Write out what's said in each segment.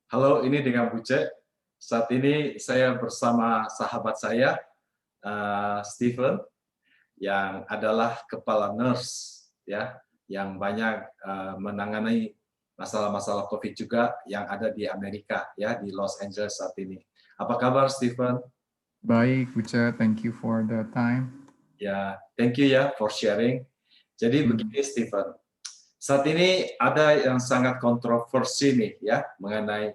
Halo, ini dengan Buce. Saat ini saya bersama sahabat saya, Steven, yang adalah kepala nurse, ya, yang banyak menangani masalah-masalah COVID juga yang ada di Amerika, ya, di Los Angeles saat ini. Apa kabar, Steven? Baik, Bucha, thank you for the time. Ya, thank you ya for sharing. Jadi Hmm. begini, Steven. Saat ini ada yang sangat kontroversi nih ya mengenai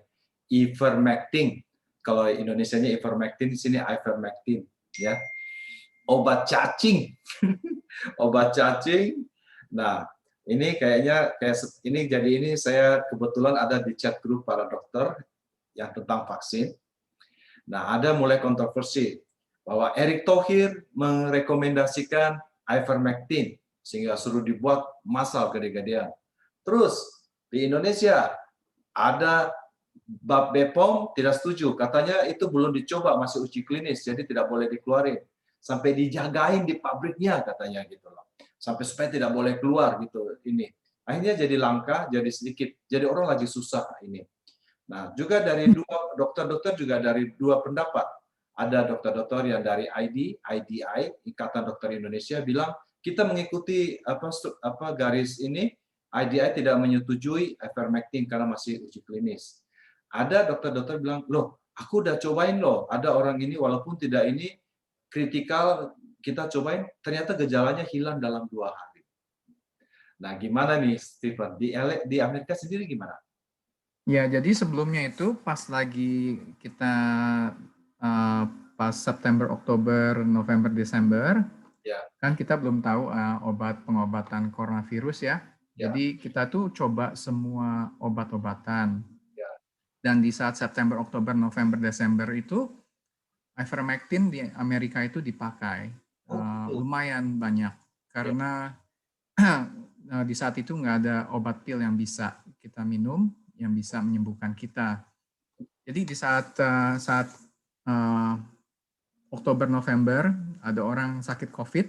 ivermectin. Kalau Indonesianya ivermectin, di sini ivermectin ya. Obat cacing. Obat cacing. Nah, ini kayaknya ini saya kebetulan ada di chat grup para dokter yang tentang vaksin. Nah, ada mulai kontroversi bahwa Erick Thohir merekomendasikan ivermectin sehingga suruh dibuat massal gede-gedean. Terus di Indonesia ada BPOM tidak setuju, katanya itu belum dicoba, masih uji klinis, jadi tidak boleh dikeluarin. Sampai dijagain di pabriknya katanya gitu loh. Sampai supaya tidak boleh keluar gitu ini. Akhirnya jadi langka, jadi sedikit. Jadi orang lagi susah ini. Nah, juga dari dua dokter-dokter juga dari dua pendapat. Ada dokter-dokter yang dari IDI, Ikatan Dokter Indonesia bilang kita mengikuti garis ini, IDI tidak menyetujui ivermectin karena masih uji klinis. Ada dokter-dokter bilang, loh, aku udah cobain loh, ada orang ini walaupun tidak ini kritikal, kita cobain, ternyata gejalanya hilang dalam 2 hari. Nah, gimana nih, Stephen? Di Amerika sendiri gimana? Ya, jadi sebelumnya itu pas lagi kita uh, pas September, Oktober, November, Desember, Ya, kan kita belum tahu obat pengobatan coronavirus ya. ya, Jadi kita tuh coba semua obat-obatan. ya. Dan di saat September, Oktober, November, Desember itu ivermectin di Amerika itu dipakai Oh, gitu. lumayan banyak Ya. karena di saat itu nggak ada obat pil yang bisa kita minum yang bisa menyembuhkan kita. Jadi di saat uh, Oktober November ada orang sakit COVID,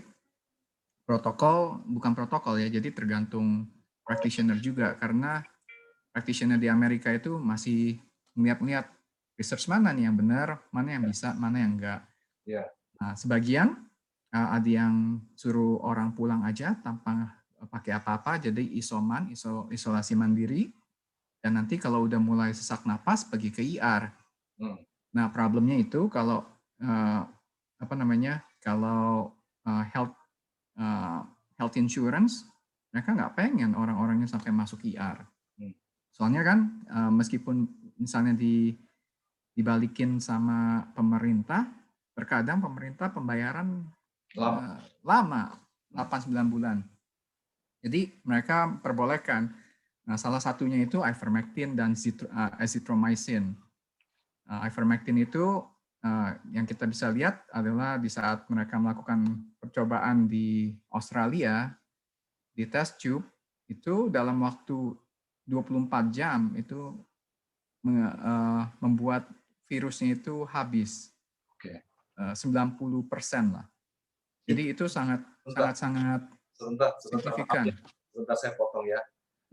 protokol bukan protokol ya, jadi tergantung practitioner juga karena practitioner di Amerika itu masih melihat-lihat research mana nih yang benar, mana yang bisa, mana yang enggak. Ya, Nah, sebagian ada yang suruh orang pulang aja tanpa pakai apa-apa, jadi isolasi mandiri. Dan nanti kalau udah mulai sesak napas, pergi ke IR. hmm, Nah, problemnya itu kalau uh, apa namanya, kalau health health insurance, mereka nggak pengen orang-orangnya sampai masuk IR. hmm. Soalnya kan meskipun misalnya dibalikin sama pemerintah, terkadang pemerintah pembayaran Lama. lama, Hmm. 8-9 bulan. Jadi mereka perbolehkan. Nah, salah satunya itu ivermectin dan azithromycin. Ivermectin itu yang kita bisa lihat adalah di saat mereka melakukan percobaan di Australia, di test tube, itu dalam waktu 24 jam itu membuat virusnya itu habis Oke. 90% lah. Itu Jadi itu sangat sebentar, sangat sangat sebentar, maaf signifikan. ya. Sebentar saya potong ya.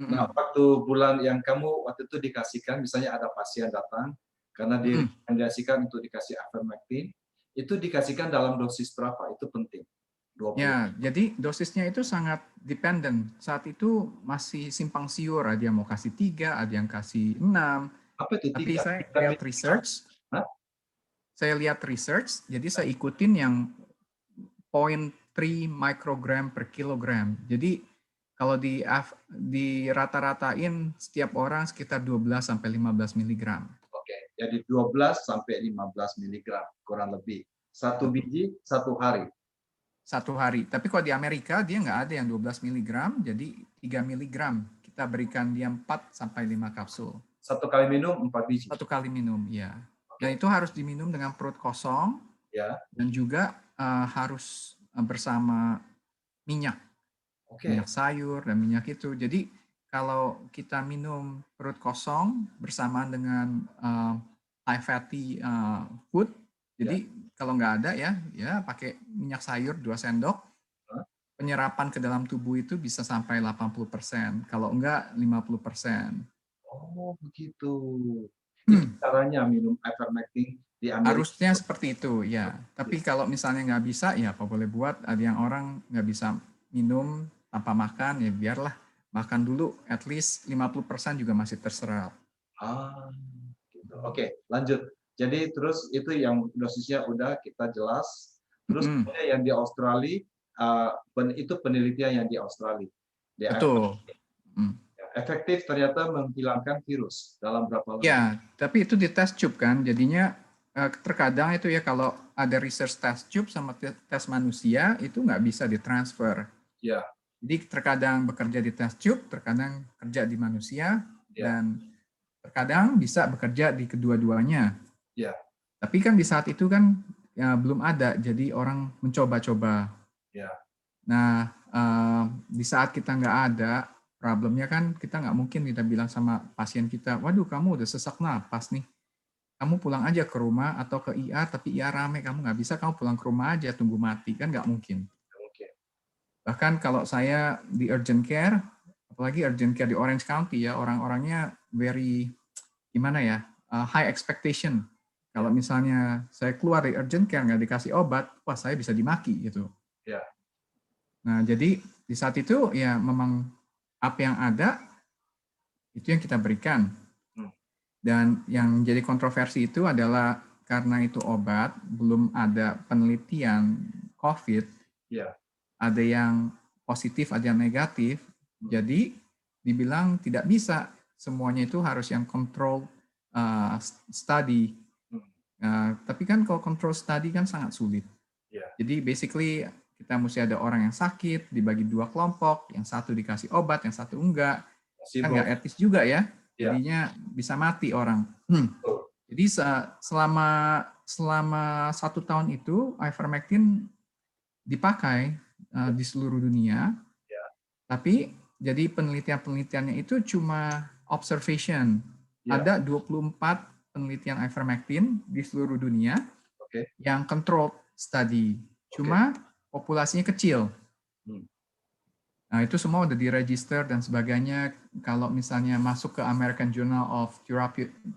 Nah, Mm-mm. waktu bulan yang kamu waktu itu dikasihkan, misalnya ada pasien datang karena Mm-mm. direkomendasikan untuk dikasih ivermectin, itu dikasihkan dalam dosis berapa? Itu penting. 20. Ya, jadi dosisnya itu sangat dependent. Saat itu masih simpang siur, ada yang mau kasih 3, ada yang kasih 6. Apa itu Tapi 3? saya 3 lihat miligram. research, Hah? jadi saya ikutin yang 0,3 microgram per kilogram. Jadi kalau di rata-ratain setiap orang sekitar 12 sampai 15 miligram. Oke. Jadi 12 sampai 15 miligram kurang lebih. Satu Betul. biji satu hari. 1 hari. Tapi kalau di Amerika dia nggak ada yang 12 miligram, jadi 3 miligram. Kita berikan dia 4 sampai 5 kapsul. Satu kali minum 4 biji. 1 kali minum, ya. Dan Oke. itu harus diminum dengan perut kosong Ya. dan juga harus bersama minyak, Oke. minyak sayur dan minyak itu. Jadi kalau kita minum perut kosong bersamaan dengan high fatty food, Ya. jadi kalau nggak ada ya pakai minyak sayur 2 sendok, Hah? penyerapan ke dalam tubuh itu bisa sampai 80%, kalau enggak 50%. Oh, begitu. itu caranya minum ivermectin di Amerika. Harusnya seperti itu, ya. Tapi kalau misalnya nggak bisa, ya apa boleh buat. Ada yang orang nggak bisa minum tanpa makan, ya biarlah. Makan dulu, at least 50% juga masih terserap. Gitu. Oke, lanjut. Jadi terus itu yang dosisnya udah kita jelas. Terus kemudian yang di Australia, itu penelitian yang di Australia. Betul. Efektif ternyata menghilangkan virus dalam berapa lama? Ya, tapi itu di test tube kan, jadinya terkadang itu ya kalau ada research test tube sama tes manusia itu nggak bisa ditransfer. Ya. Jadi terkadang bekerja di test tube, terkadang kerja di manusia, dan terkadang bisa bekerja di kedua-duanya. Ya. Tapi kan di saat itu kan ya, belum ada, jadi orang mencoba-coba. Ya. Nah, di saat kita nggak ada, problemnya kan kita nggak mungkin kita bilang sama pasien kita, waduh kamu udah sesak napas nih, kamu pulang aja ke rumah atau ke IR, tapi IR rame, kamu nggak bisa, kamu pulang ke rumah aja tunggu mati, kan nggak mungkin. Bahkan kalau saya di urgent care, apalagi urgent care di Orange County ya, orang-orangnya very, gimana ya, high expectation. Kalau misalnya saya keluar dari urgent care nggak dikasih obat, wah saya bisa dimaki gitu. Ya. Nah jadi di saat itu ya memang apa yang ada itu yang kita berikan. Dan yang jadi kontroversi itu adalah karena itu obat, belum ada penelitian COVID, ada yang positif, ada yang negatif, jadi dibilang tidak bisa, semuanya itu harus yang control study. Tapi kan kalau control study kan sangat sulit. Jadi basically kita mesti ada orang yang sakit, dibagi 2 kelompok, yang satu dikasih obat, yang satu enggak. Kan nggak etis juga ya. Jadinya bisa mati orang. Jadi selama 1 tahun itu ivermectin dipakai di seluruh dunia. Tapi jadi penelitiannya itu cuma observation. Ada 24 penelitian ivermectin di seluruh dunia yang controlled study. Cuma populasinya kecil. Nah, itu semua udah diregister dan sebagainya. Kalau misalnya masuk ke American Journal of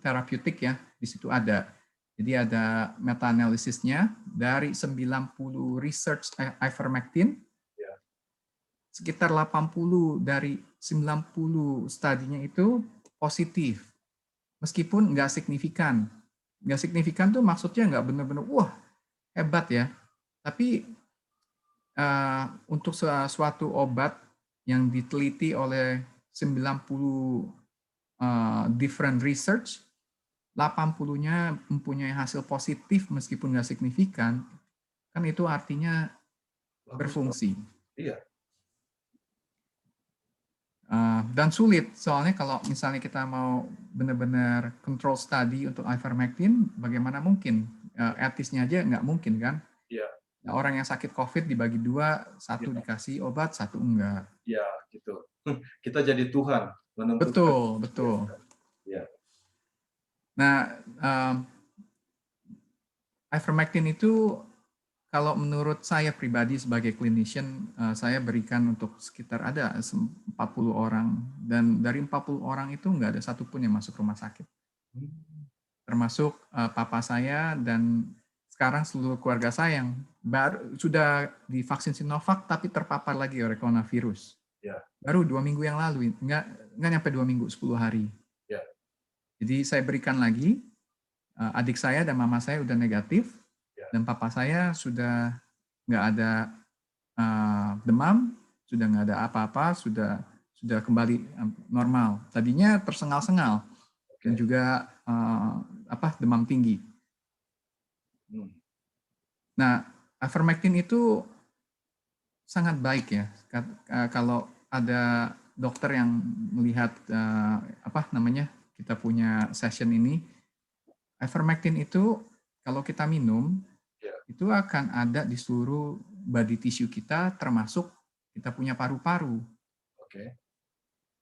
Therapeutic ya, di situ ada. Jadi ada meta-analisisnya dari 90 research ivermectin, sekitar 80 dari 90 studinya itu positif. Meskipun nggak signifikan. Nggak signifikan tuh maksudnya nggak benar-benar, wah hebat ya. Tapi untuk suatu obat yang diteliti oleh 90 different research, 80-nya mempunyai hasil positif meskipun nggak signifikan, kan itu artinya berfungsi. Iya. Dan sulit, soalnya kalau misalnya kita mau benar-benar control study untuk ivermectin, bagaimana mungkin? Etisnya aja nggak mungkin kan? Iya. Nah, orang yang sakit COVID dibagi 2, satu dikasih obat, satu enggak. Ya, gitu. Kita jadi Tuhan Betul, menentukan. betul. Ya. Nah, ivermectin itu kalau menurut saya pribadi sebagai clinician, saya berikan untuk sekitar ada 40 orang. Dan dari 40 orang itu nggak ada satupun yang masuk rumah sakit. Termasuk papa saya dan sekarang seluruh keluarga saya yang sudah divaksin Sinovac tapi terpapar lagi oleh coronavirus. Baru 2 minggu yang lalu, nggak nyampe 2 minggu, 10 hari. Jadi saya berikan lagi, adik saya dan mama saya udah negatif, dan papa saya sudah nggak ada demam, sudah nggak ada apa-apa, sudah kembali normal. Tadinya tersengal-sengal dan juga demam tinggi. Nah, ivermectin itu sangat baik ya. Kalau ada dokter yang melihat kita punya session ini, ivermectin itu kalau kita minum itu akan ada di seluruh body tissue kita, termasuk kita punya paru-paru.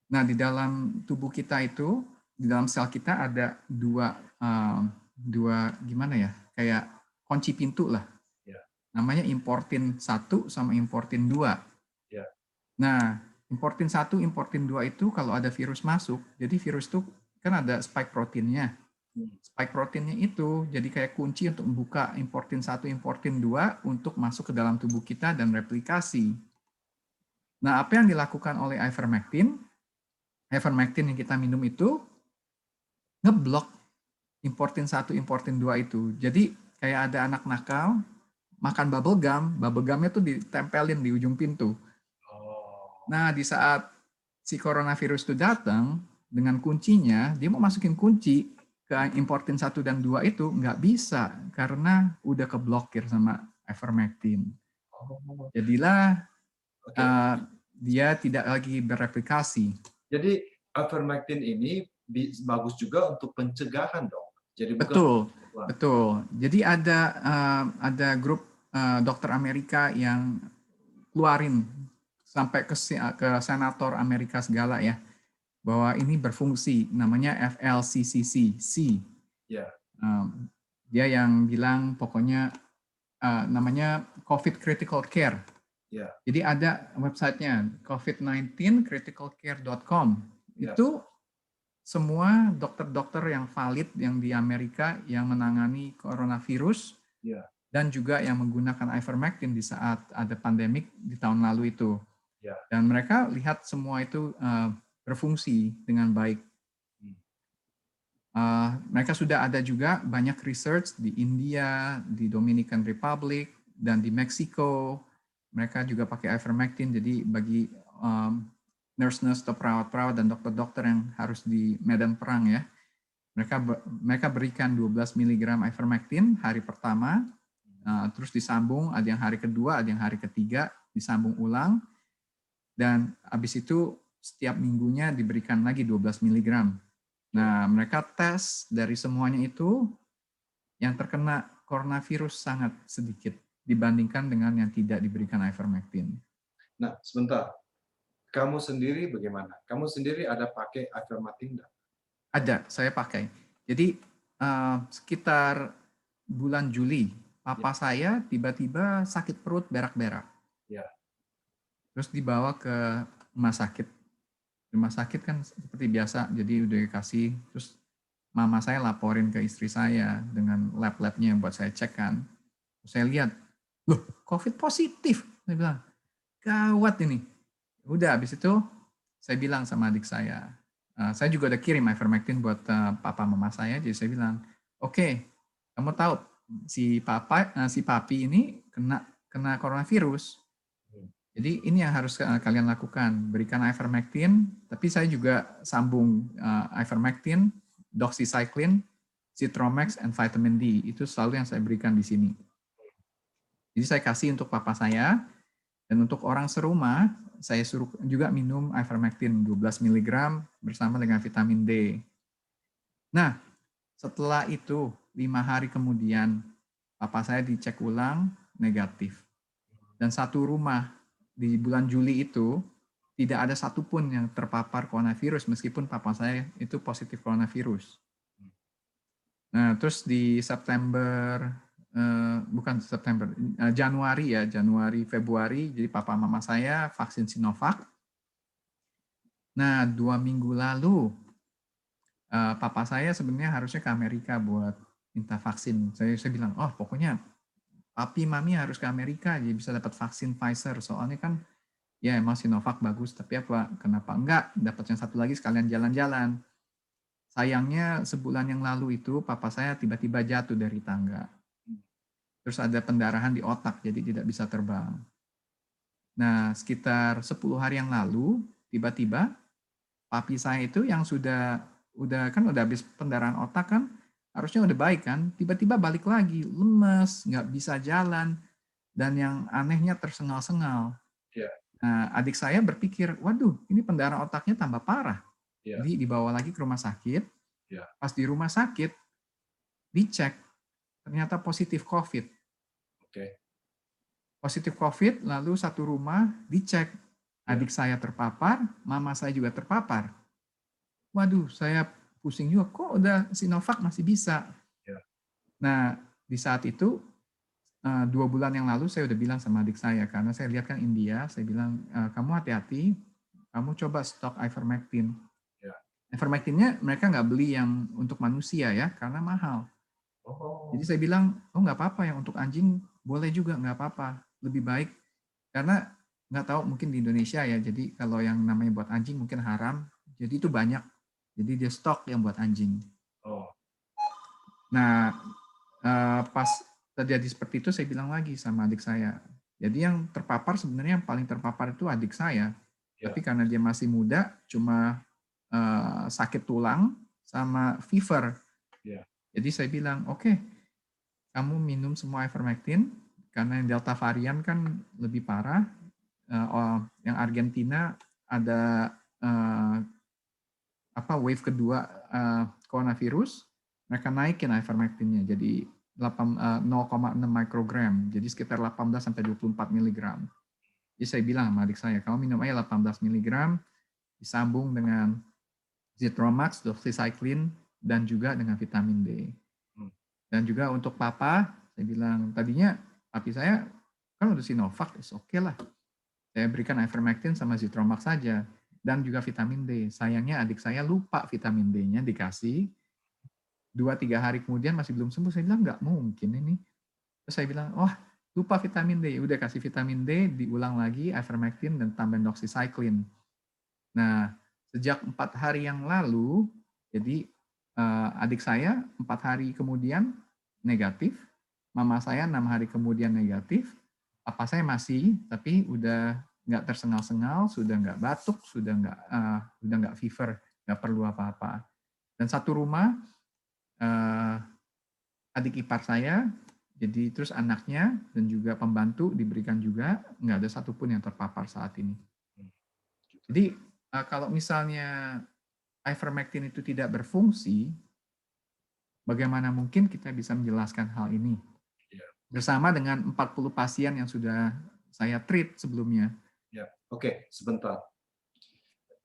Nah, di dalam tubuh kita itu, di dalam sel kita ada dua gimana ya, kayak kunci pintu lah. Namanya importin 1 sama importin 2. Nah, importin 1, importin 2 itu kalau ada virus masuk, jadi virus itu kan ada spike proteinnya. Spike proteinnya itu jadi kayak kunci untuk membuka importin 1, importin 2 untuk masuk ke dalam tubuh kita dan replikasi. Nah, apa yang dilakukan oleh ivermectin? Ivermectin yang kita minum itu ngeblok importin 1, importin 2 itu. Jadi kayak ada anak nakal makan bubble gumnya tuh ditempelin di ujung pintu. Nah, di saat si coronavirus itu datang dengan kuncinya, dia mau masukin kunci ke importin 1 dan 2 itu nggak bisa karena udah keblokir sama ivermectin. Jadilah dia tidak lagi bereplikasi. Jadi ivermectin ini bagus juga untuk pencegahan dong. Jadi bukan Betul. Jadi ada grup dokter Amerika yang keluarin sampai ke senator Amerika segala ya, bahwa ini berfungsi, namanya FLCCC. Ya. Dia yang bilang pokoknya namanya COVID Critical Care. Ya. Jadi ada websitenya covid19criticalcare.com. Ya. Itu semua dokter-dokter yang valid yang di Amerika yang menangani coronavirus dan juga yang menggunakan ivermectin di saat ada pandemik di tahun lalu itu. Dan mereka lihat semua itu berfungsi dengan baik. Mereka sudah ada juga banyak research di India, di Dominican Republic, dan di Meksiko. Mereka juga pakai ivermectin, jadi bagi nurse-nurse atau perawat-perawat dan dokter-dokter yang harus di medan perang ya, mereka berikan 12 mg ivermectin hari pertama, terus disambung, ada yang hari kedua, ada yang hari ketiga, disambung ulang, dan habis itu setiap minggunya diberikan lagi 12 mg. Nah, mereka tes dari semuanya itu, yang terkena coronavirus sangat sedikit dibandingkan dengan yang tidak diberikan ivermectin. Nah, sebentar. Kamu sendiri bagaimana? Kamu sendiri ada pakai ivermectin enggak? Ada, saya pakai. Jadi sekitar bulan Juli, papa saya tiba-tiba sakit perut berak-berak. Terus dibawa ke rumah sakit. Rumah sakit kan seperti biasa, jadi udah dikasih, terus mama saya laporin ke istri saya dengan lab-labnya buat saya cek kan. Terus saya lihat, loh COVID positif. Saya bilang, gawat ini. Udah, habis itu saya bilang sama adik saya juga udah kirim ivermectin buat papa mama saya, jadi saya bilang, oke, kamu tahu si papi ini kena coronavirus. Jadi ini yang harus kalian lakukan, berikan ivermectin, tapi saya juga sambung ivermectin, doxycycline, Citromax, and vitamin D. Itu selalu yang saya berikan di sini. Jadi saya kasih untuk papa saya, dan untuk orang serumah, saya suruh juga minum ivermectin 12 mg bersama dengan vitamin D. Nah, setelah itu 5 hari kemudian, papa saya dicek ulang negatif. Dan satu rumah di bulan Juli itu tidak ada satupun yang terpapar coronavirus meskipun papa saya itu positif coronavirus. Nah, terus di Januari, Februari, jadi papa mama saya vaksin Sinovac. Nah, 2 minggu lalu papa saya sebenarnya harusnya ke Amerika buat minta vaksin. Saya bilang, oh pokoknya papi mami harus ke Amerika jadi bisa dapat vaksin Pfizer. Soalnya kan ya emang Sinovac bagus, tapi kenapa enggak dapat yang satu lagi sekalian jalan-jalan. Sayangnya sebulan yang lalu itu papa saya tiba-tiba jatuh dari tangga. Terus ada pendarahan di otak, jadi tidak bisa terbang. Nah, sekitar 10 hari yang lalu, tiba-tiba papi saya itu yang udah habis pendarahan otak kan, harusnya udah baik kan, tiba-tiba balik lagi, lemes, nggak bisa jalan, dan yang anehnya tersengal-sengal. Nah, adik saya berpikir, waduh, ini pendarahan otaknya tambah parah. Jadi dibawa lagi ke rumah sakit. Pas di rumah sakit, dicek, ternyata positif COVID. Positif COVID, lalu satu rumah dicek. Adik saya terpapar, mama saya juga terpapar. Waduh, saya pusing juga, kok udah Sinovac masih bisa. Nah, di saat itu, 2 bulan yang lalu saya udah bilang sama adik saya, karena saya lihat kan India, saya bilang, kamu hati-hati, kamu coba stok ivermectin. Ivermectinnya mereka nggak beli yang untuk manusia ya, karena mahal. Oh, Jadi saya bilang, oh nggak apa-apa, yang untuk anjing boleh juga, nggak apa-apa. Lebih baik, karena nggak tahu mungkin di Indonesia ya, jadi kalau yang namanya buat anjing mungkin haram, jadi itu banyak. Jadi dia stok yang buat anjing. oh, Nah, pas terjadi seperti itu, saya bilang lagi sama adik saya. Jadi yang terpapar sebenarnya yang paling terpapar itu adik saya. ya, Tapi karena dia masih muda, cuma sakit tulang sama fever. ya, Jadi saya bilang, oke, kamu minum semua ivermectin, karena yang Delta varian kan lebih parah. Yang Argentina ada wave kedua coronavirus, mereka naikin ivermectinnya jadi 0,6 mikrogram, jadi sekitar 18 sampai 24 miligram. Jadi saya bilang sama adik saya, kamu minum aja 18 miligram, disambung dengan Zithromax, doxycycline, dan juga dengan vitamin D. hmm, Dan juga untuk papa, saya bilang, tadinya papi saya kan udah Sinovac, oke lah. Saya berikan ivermectin sama Zithromax saja. Dan juga vitamin D. Sayangnya adik saya lupa vitamin D-nya dikasih. 2-3 hari kemudian masih belum sembuh. Saya bilang, nggak mungkin ini. Terus saya bilang, wah lupa vitamin D. Udah kasih vitamin D, diulang lagi ivermectin dan tambahin doxycycline. Nah, sejak 4 hari yang lalu, jadi adik saya 4 hari kemudian negatif, mama saya 6 hari kemudian negatif, papa saya masih, tapi udah nggak tersengal-sengal, sudah nggak batuk, udah nggak fever, nggak perlu apa-apa. Dan satu rumah, adik ipar saya, jadi terus anaknya dan juga pembantu diberikan juga, nggak ada satupun yang terpapar saat ini. hmm, gitu. Jadi kalau misalnya ivermectin itu tidak berfungsi, bagaimana mungkin kita bisa menjelaskan hal ini? Ya, Bersama dengan 40 pasien yang sudah saya treat sebelumnya. ya. Oke, sebentar.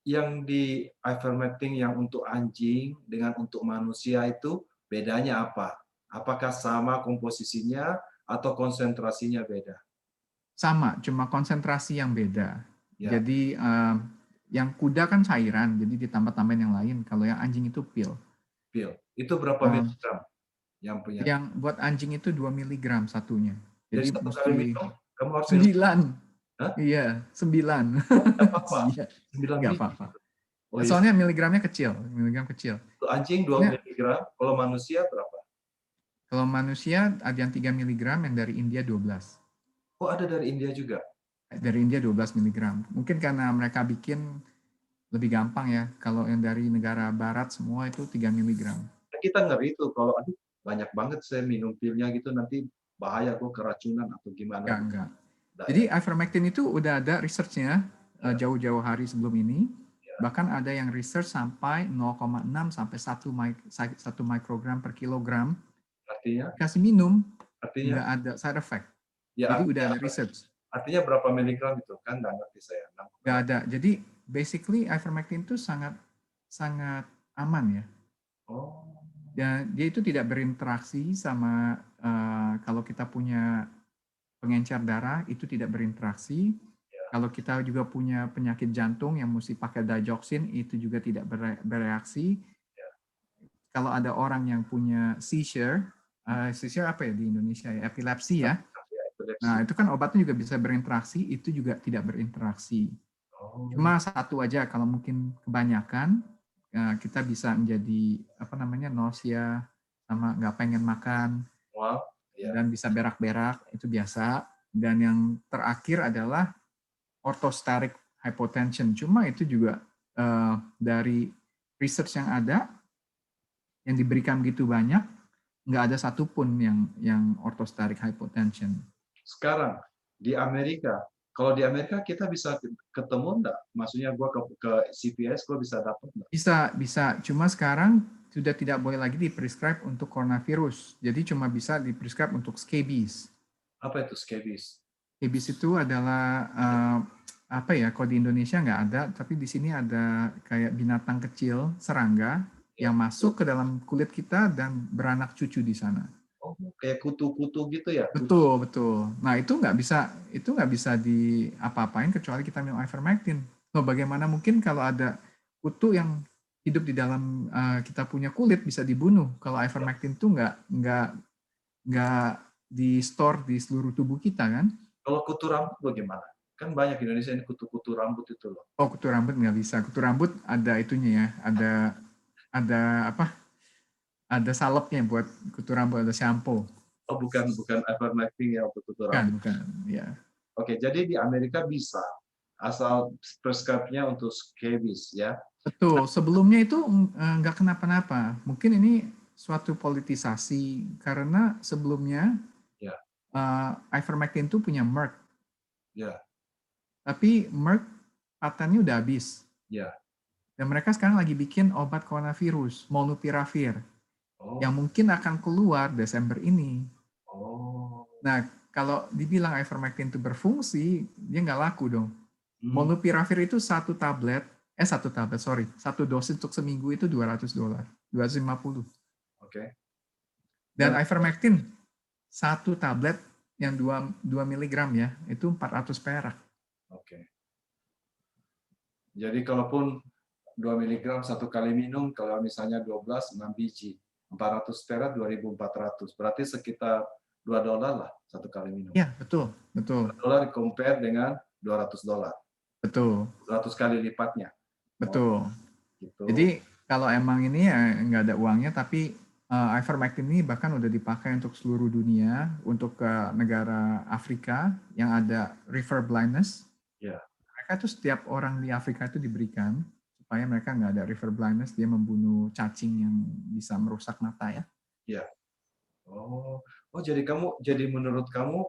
Yang di ivermectin yang untuk anjing dengan untuk manusia itu bedanya apa? Apakah sama komposisinya atau konsentrasinya beda? Sama, cuma konsentrasi yang beda. Ya, Jadi yang kuda kan cairan, jadi ditambah-tambahin yang lain. Kalau yang anjing itu pil. pil. Itu berapa Um, miligram yang punya? yang buat anjing itu 2 miligram satunya. Jadi Jadi satu kali mesti minum, kamu harus minum. 9. Hah? Iya, 9. Oh, nggak apa-apa. Iya, 9 nggak biji. apa-apa. Oh iya. Soalnya miligramnya kecil, miligram kecil. Untuk anjing 2 Soalnya miligram, kalau manusia berapa? kalau manusia ada yang 3 miligram, yang dari India 12. Oh, ada dari India juga. Dari India 12 miligram. Mungkin karena mereka bikin lebih gampang ya. Kalau yang dari negara barat semua itu 3 miligram. Kita ngeri tuh kalau aduh banyak banget saya minum pilnya gitu nanti bahaya kok keracunan atau gimana gitu. Enggak. Nggak Jadi ya? ivermectin itu udah ada research-nya Ya, jauh-jauh hari sebelum ini. ya. Bahkan ada yang research sampai 0,6 sampai 1 mikrogram per kilogram. Artinya, Dikasih minum, artinya, nggak ada side effect. ya Jadi udah artinya, ada research. artinya berapa miligram itu kan nggak ngerti saya. Nggak ada. Jadi basically ivermectin itu sangat sangat aman ya. Oh, Dan dia itu tidak berinteraksi sama kalau kita punya pengencer darah itu tidak berinteraksi. ya, Kalau kita juga punya penyakit jantung yang mesti pakai digoxin itu juga tidak bereaksi. ya, Kalau ada orang yang punya seizure, seizure apa ya di Indonesia ya, epilepsi ya. ya, epilepsi. Nah, itu kan obatnya juga bisa berinteraksi, itu juga tidak berinteraksi. Oh, Cuma satu aja, kalau mungkin kebanyakan, kita bisa menjadi nausea, sama nggak pengen makan, wow, ya. dan bisa berak-berak, itu biasa. Dan yang terakhir adalah orthostatic hypotension. Cuma itu juga dari research yang ada, yang diberikan begitu banyak, nggak ada satupun yang orthostatic hypotension. Sekarang di Amerika, kalau di Amerika kita bisa ketemu enggak? Maksudnya gua ke CVS gua bisa dapat enggak? Bisa. Cuma sekarang sudah tidak boleh lagi di-prescribe untuk coronavirus. Jadi cuma bisa di-prescribe untuk scabies. Apa itu scabies? Scabies itu adalah kalau di Indonesia nggak ada, tapi di sini ada kayak binatang kecil, serangga, Ya. yang masuk ke dalam kulit kita dan beranak cucu di sana. Oh, kayak kutu-kutu gitu ya? Betul. Nah itu nggak bisa diapa-apain kecuali kita minum ivermectin. Bagaimana mungkin kalau ada kutu yang hidup di dalam kita punya kulit bisa dibunuh. Kalau ivermectin itu nggak di store di seluruh tubuh kita kan? Kalau kutu rambut bagaimana? Kan banyak Indonesia ini kutu-kutu rambut itu loh. Oh, kutu rambut nggak bisa. Kutu rambut ada itunya ya, ada apa? Ada salepnya buat kutu rambut, ada shampoo. Oh, bukan bukan ivermectin ya untuk kutu Bukan, rambut. bukan. Ya. Oke, jadi di Amerika bisa asal prescribe-nya untuk scabies ya. Betul. Sebelumnya itu nggak kenapa-napa. Mungkin ini suatu politisasi karena sebelumnya Ya, ivermectin itu punya Merck, ya, tapi Merck patennya udah habis. ya. Dan mereka sekarang lagi bikin obat coronavirus, molnupiravir, yang Oh, mungkin akan keluar Desember ini. oh. Nah, kalau dibilang ivermectin itu berfungsi, dia nggak laku dong. Hmm, Molnupiravir itu satu dosis untuk seminggu itu $200, 250. oke. Dan Dan ivermectin, satu tablet yang 2 miligram ya, itu 400 perak. oke. Jadi kalaupun 2 miligram satu kali minum, kalau misalnya 12, 6 biji. 400 perak 2.400. Berarti sekitar $2 lah satu kali minum. Ya, betul, betul, $2 compare dengan $200. betul, 100 kali lipatnya. Oh, betul. gitu. Jadi kalau emang ini ya nggak ada uangnya, tapi ivermectin ini bahkan udah dipakai untuk seluruh dunia, untuk ke negara Afrika yang ada river blindness. Ya, Mereka tuh setiap orang di Afrika itu diberikan supaya mereka nggak ada river blindness, dia membunuh cacing yang bisa merusak mata ya. ya. Oh, oh jadi menurut kamu,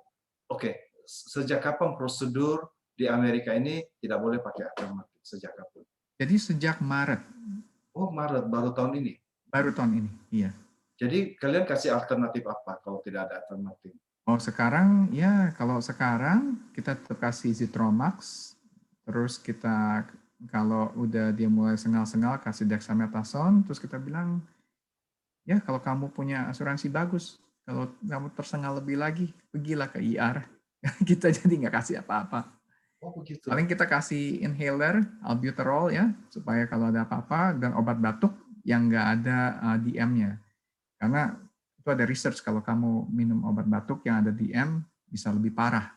oke, sejak kapan prosedur di Amerika ini tidak boleh pakai ivermectin? Sejak kapan? Jadi sejak Maret, Oh, Maret baru tahun ini. baru tahun ini, iya. Jadi kalian kasih alternatif apa kalau tidak ada ivermectin? Oh sekarang ya kalau sekarang kita tetap kasih Zitromax, terus kita kalau udah dia mulai sengal-sengal kasih dexamethasone, terus kita bilang ya kalau kamu punya asuransi bagus, kalau kamu tersengal lebih lagi pergilah ke IR. Kita jadi nggak kasih apa-apa. Oh, begitu. Paling kita kasih inhaler albuterol ya supaya kalau ada apa-apa dan obat batuk yang nggak ada DM-nya. Karena itu ada research kalau kamu minum obat batuk yang ada DM bisa lebih parah.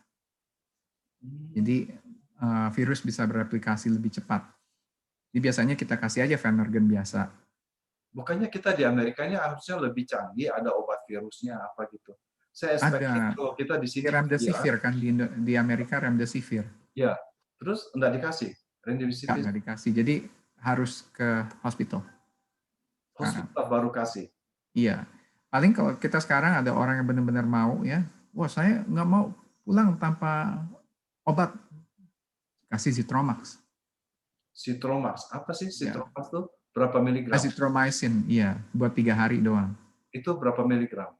Hmm. Jadi virus bisa bereplikasi lebih cepat. Jadi biasanya kita kasih aja Phenergan biasa. Bukannya kita di Amerika ini harusnya lebih canggih, ada obat virusnya apa gitu. Saya expecting Ada kalau kita di sini ya, remdesivir kan di Amerika remdesivir. ya. Terus enggak dikasih. Remdesivir Nggak dikasih. Jadi harus ke hospital. Sekarang. hospital baru kasih. Iya. Paling kalau kita sekarang ada orang yang benar-benar mau ya, wah saya nggak mau pulang tanpa obat, kasih Zitromax. Citromax. Apa sih Ya. Citromax tuh? Berapa miligram? Azithromycin, iya, buat 3 hari doang. Itu berapa miligram?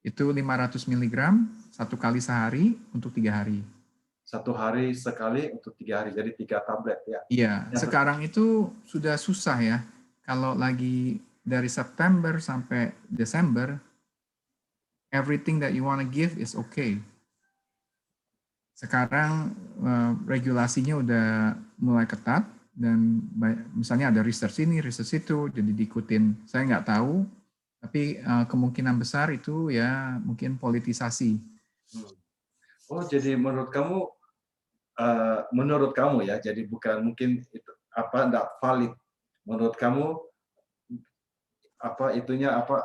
Itu 500 miligram, 1 kali sehari untuk 3 hari. 1 hari sekali untuk 3 hari. Jadi 3 tablet ya. Iya, Ya, sekarang itu sudah susah ya. Kalau lagi dari September sampai Desember, everything that you want to give is okay. Sekarang regulasinya udah mulai ketat dan misalnya ada research ini, research itu, jadi diikutin. Saya nggak tahu, tapi kemungkinan besar itu ya mungkin politisasi. Oh, jadi menurut kamu ya, jadi bukan mungkin itu apa enggak valid. Menurut kamu apa itunya apa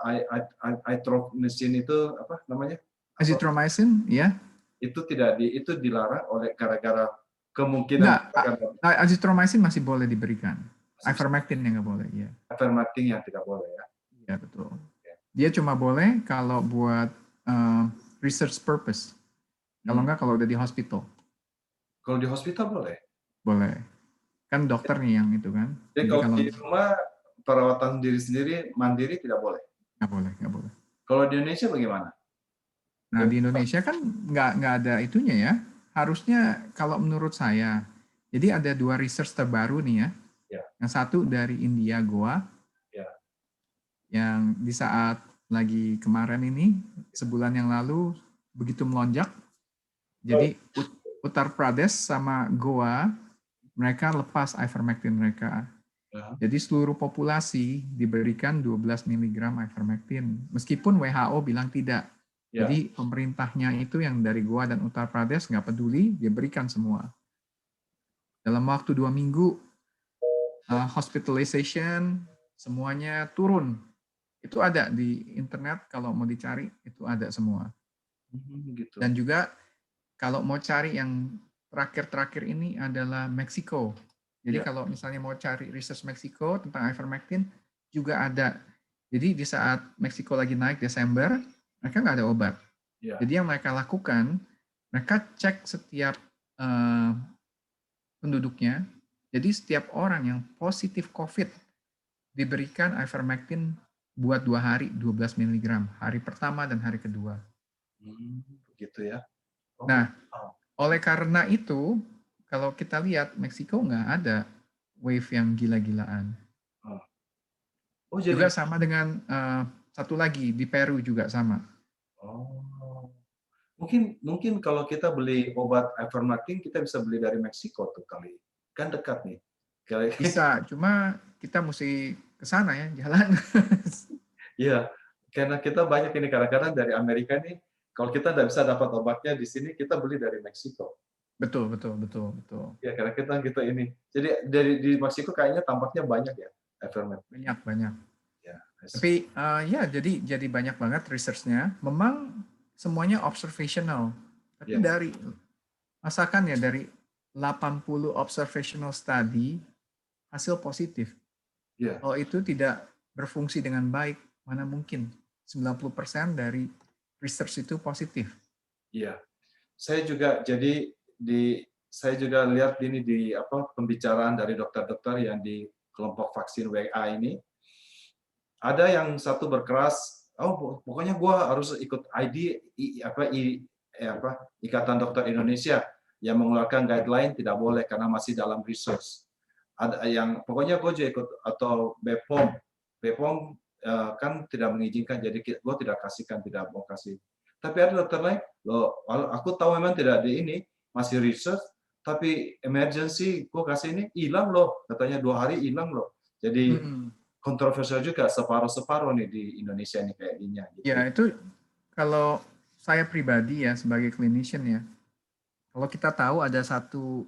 itromesin itu apa namanya? Apa Azithromycin, ya? itu tidak itu dilarang oleh gara-gara kemungkinan Enggak, azithromycin masih boleh diberikan. Ivermectin yang nggak boleh, ya. ivermectin yang tidak boleh ya. Iya, betul. Dia cuma boleh kalau buat research purpose. Kalau enggak, kalau udah di hospital. Kalau di hospital boleh? Boleh. Kan dokternya yang itu kan. Jadi kalau di rumah perawatan diri sendiri mandiri tidak boleh? Nggak boleh, nggak boleh. Kalau di Indonesia bagaimana? Nah, di Indonesia kan nggak ada itunya ya. Harusnya kalau menurut saya, jadi ada 2 research terbaru nih ya. Ya. Yang satu dari India, Goa. Ya. Yang di saat lagi kemarin ini, sebulan yang lalu, begitu melonjak. Jadi Uttar Pradesh sama Goa, mereka lepas ivermectin mereka. Ya. Jadi seluruh populasi diberikan 12 mg ivermectin, meskipun WHO bilang tidak. Ya. Jadi pemerintahnya itu yang dari Goa dan Uttar Pradesh nggak peduli, dia berikan semua. Dalam waktu 2 minggu, hospitalization semuanya turun. Itu ada di internet, kalau mau dicari itu ada semua. Gitu. Dan juga kalau mau cari yang terakhir-terakhir ini adalah Meksiko. Jadi kalau misalnya mau cari research Meksiko tentang ivermectin juga ada. Jadi di saat Meksiko lagi naik Desember, mereka nggak ada obat. Jadi yang mereka lakukan, mereka cek setiap penduduknya. Jadi setiap orang yang positif COVID diberikan ivermectin buat 2 hari 12 mg, hari pertama dan hari kedua. Begitu ya. Nah, oleh karena itu, kalau kita lihat Meksiko nggak ada wave yang gila-gilaan. Juga sama dengan satu lagi di Peru juga sama. Mungkin kalau kita beli obat ivermectin kita bisa beli dari Meksiko tuh kali. Kan dekat nih. Bisa, cuma kita mesti ke sana ya, jalan. Iya, karena kita banyak ini kadang-kadang dari Amerika nih, kalau kita nggak bisa dapat obatnya di sini, kita beli dari Meksiko. Betul. Ya, karena kita ini. Jadi di Meksiko kayaknya tampaknya banyak ya, ivermectin. Banyak. Ya, tapi ya jadi banyak banget research-nya. Memang semuanya observational. Tapi masakan ya dari 80 observational study hasil positif. Kalau itu tidak berfungsi dengan baik, mana mungkin 90% dari research itu positif. Iya. Saya juga saya juga lihat ini di pembicaraan dari dokter-dokter yang di kelompok vaksin WA ini. Ada yang satu berkeras, pokoknya gua harus ikut Ikatan Dokter Indonesia yang mengeluarkan guideline tidak boleh karena masih dalam research. Ada yang pokoknya gue juga ikut, atau BPOM. BPOM kan tidak mengizinkan, jadi gue tidak mau kasih. Tapi ada dokter lain, loh, aku tahu memang tidak di ini, masih research, tapi emergency gue kasih ini, hilang loh, katanya 2 hari hilang loh. Jadi kontroversial juga, separuh-separuh nih di Indonesia ini kayaknya. Gitu. Ya, itu kalau saya pribadi ya sebagai clinician ya, kalau kita tahu ada satu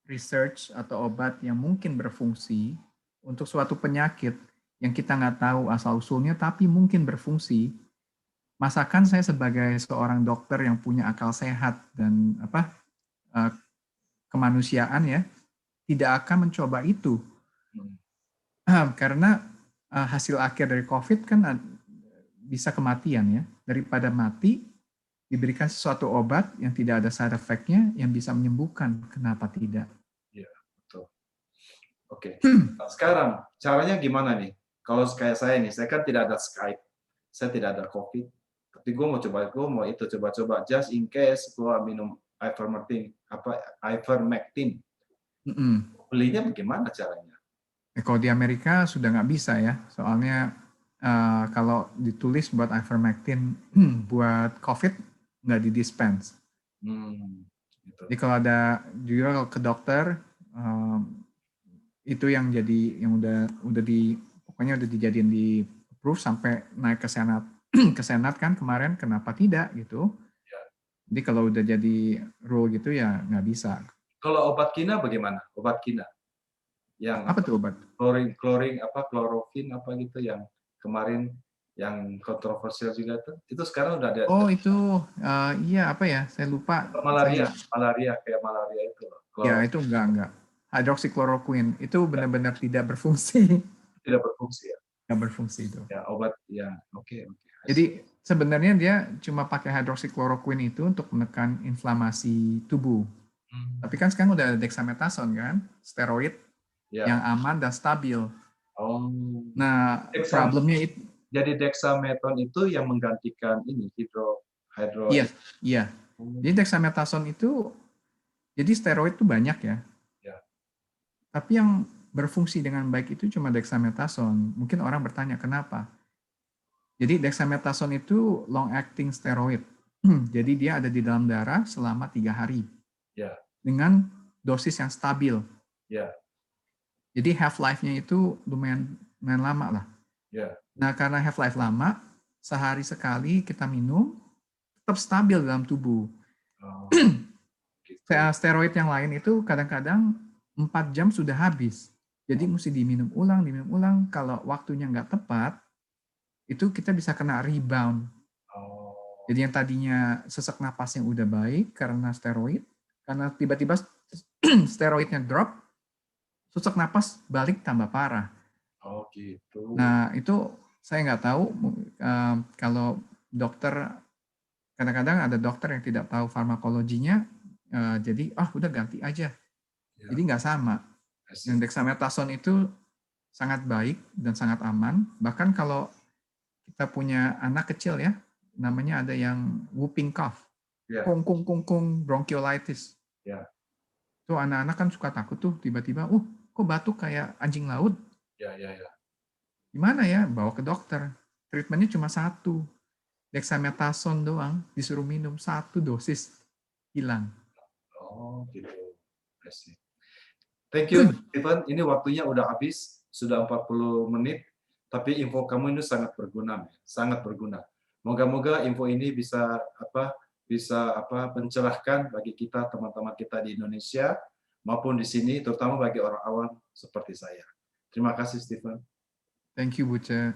research atau obat yang mungkin berfungsi untuk suatu penyakit yang kita nggak tahu asal-usulnya tapi mungkin berfungsi, masakan saya sebagai seorang dokter yang punya akal sehat dan kemanusiaan ya, tidak akan mencoba itu. Karena hasil akhir dari COVID kan bisa kematian ya. Daripada mati, diberikan sesuatu obat yang tidak ada side effect-nya yang bisa menyembuhkan. Kenapa tidak? Iya, betul. Oke. Sekarang caranya gimana nih? Kalau kayak saya nih, saya kan tidak ada Skype, saya tidak ada COVID, tapi gue mau coba-coba just in case gue minum ivermectin. Belinya bagaimana caranya? Kalau di Amerika sudah nggak bisa ya, soalnya kalau ditulis buat ivermectin buat COVID nggak di-dispense. Gitu. Jadi kalau ada juga ke dokter itu yang pokoknya udah dijadiin di approve sampai naik ke senat ke senat kan kemarin, kenapa tidak gitu. Jadi kalau udah jadi rule gitu ya nggak bisa. Kalau obat kina bagaimana? Obat kina yang apa tuh obat? Kloroquine apa gitu yang kemarin yang kontroversial juga tuh. Itu sekarang udah ada. Oh, itu iya apa ya? Saya lupa. Malaria kayak malaria itu loh. Ya, itu enggak. Hydroxychloroquine itu benar-benar tidak berfungsi. Tidak berfungsi ya? Nggak berfungsi itu. Ya, obat ya. Oke. Jadi sebenarnya dia cuma pakai hydroxychloroquine itu untuk menekan inflamasi tubuh. Tapi kan sekarang udah ada dexamethasone kan, steroid yang aman dan stabil. Nah, problemnya itu. Jadi dexamethasone itu yang menggantikan ini hidro. Iya. Jadi dexamethasone itu, jadi steroid itu banyak ya. Tapi yang berfungsi dengan baik itu cuma dexamethasone. Mungkin orang bertanya kenapa? Jadi dexamethasone itu long acting steroid. Jadi dia ada di dalam darah selama 3 hari. Dengan dosis yang stabil. Jadi half-life-nya itu lumayan lama lah. Ya. Nah, karena half-life lama, sehari sekali kita minum, tetap stabil dalam tubuh. Oh, gitu. Steroid yang lain itu kadang-kadang 4 jam sudah habis. Jadi mesti diminum ulang. Kalau waktunya nggak tepat, itu kita bisa kena rebound. Oh, Jadi yang tadinya sesak napas yang udah baik karena steroid, karena tiba-tiba steroidnya drop, sesak napas balik tambah parah. oh gitu. Nah, itu saya nggak tahu kalau dokter, kadang-kadang ada dokter yang tidak tahu farmakologinya, jadi udah ganti aja. Ya, Jadi nggak sama. I see. Dan dexamethasone itu sangat baik dan sangat aman. Bahkan kalau kita punya anak kecil ya, namanya ada yang whooping cough, Ya, kung bronchiolitis. ya, Tuh anak-anak kan suka takut tuh tiba-tiba, kok batuk kayak anjing laut. ya, ya, ya. Gimana ya? Bawa ke dokter. Treatmentnya cuma satu. Dexamethasone doang, disuruh minum 1 dosis, hilang. Oh gitu. I see. Thank you, Stephen. Ini waktunya udah habis, sudah 40 menit. Tapi info kamu ini sangat berguna, sangat berguna. Moga-moga info ini bisa mencerahkan bagi kita, teman-teman kita di Indonesia maupun di sini, terutama bagi orang awam seperti saya. Terima kasih, Stephen. Thank you, Buce.